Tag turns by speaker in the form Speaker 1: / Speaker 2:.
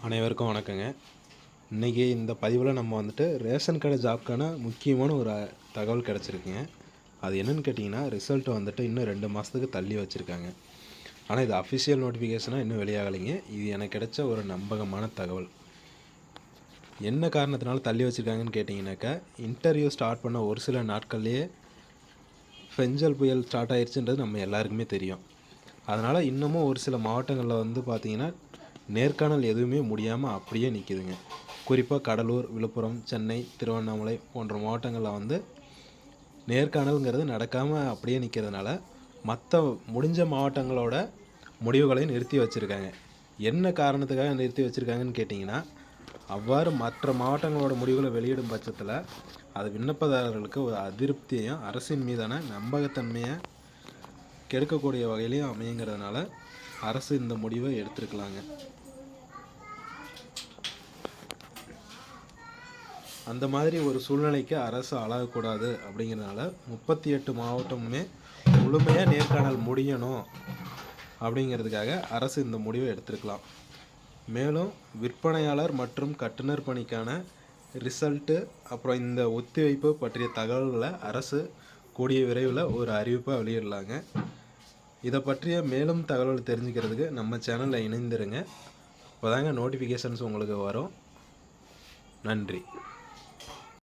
Speaker 1: அனைவருக்கும் வணக்கங்க. இன்றைக்கி இந்த பதிவில் நம்ம வந்துட்டு ரேஷன் கடை ஜாப்க்கான முக்கியமான ஒரு தகவல் கிடச்சிருக்குங்க. அது என்னென்னு கேட்டிங்கன்னா, ரிசல்ட் வந்துட்டு இன்னும் 2 மாதத்துக்கு தள்ளி வச்சுருக்காங்க. ஆனால் இது அஃபிஷியல் நோட்டிஃபிகேஷனாக இன்னும் வெளியாகலைங்க. இது எனக்கு கிடைச்ச ஒரு நம்பகமான தகவல். என்ன காரணத்தினால தள்ளி வச்சுருக்காங்கன்னு கேட்டிங்கனாக்கா, இன்டர்வியூ ஸ்டார்ட் பண்ண ஒரு சில நாட்கள்லேயே பெஞ்சல் புயல் ஸ்டார்ட் ஆயிடுச்சுன்றது நம்ம எல்லாருக்குமே தெரியும். அதனால் இன்னமும் ஒரு சில மாவட்டங்களில் வந்து பார்த்திங்கன்னா நேர்காணல் எதுவுமே முடியாமல் அப்படியே நிற்கிதுங்க. குறிப்பாக கடலூர், விழுப்புரம், சென்னை, திருவண்ணாமலை போன்ற மாவட்டங்களில் வந்து நேர்காணல்ங்கிறது நடக்காமல் அப்படியே நிற்கிறதுனால மற்ற முடிஞ்ச மாவட்டங்களோட முடிவுகளையும் நிறுத்தி வச்சுருக்காங்க. என்ன காரணத்துக்காக நிறுத்தி வச்சுருக்காங்கன்னு கேட்டிங்கன்னா, அவ்வாறு மற்ற மாவட்டங்களோட முடிவுகளை வெளியிடும் பட்சத்தில் அது விண்ணப்பதாரர்களுக்கு ஒரு அதிருப்தியையும் அரசின் மீதான நம்பகத்தன்மையை கெடுக்கக்கூடிய வகையிலையும் அமையுங்கிறதுனால அரசு இந்த முடிவை எடுத்திருக்கலாங்க. அந்த மாதிரி ஒரு சூழ்நிலைக்கு அரசு ஆளாகக்கூடாது அப்படிங்கிறதுனால 38 மாவட்டமுமே முழுமையாக நேர்காணல் முடியணும் அப்படிங்கிறதுக்காக அரசு இந்த முடிவை எடுத்திருக்கலாம். மேலும் விற்பனையாளர் மற்றும் கட்டுனர் பணிக்கான ரிசல்ட்டு அப்புறம் இந்த ஒத்திவைப்பு பற்றிய தகவல்களை அரசு கூடிய விரைவில் ஒரு அறிவிப்பாக வெளியிடலாங்க. இதை பற்றிய மேலும் தகவல் தெரிஞ்சுக்கிறதுக்கு நம்ம சேனலில் இணைந்திருங்க. அப்போதாங்க நோட்டிஃபிகேஷன்ஸ் உங்களுக்கு வரும். நன்றி.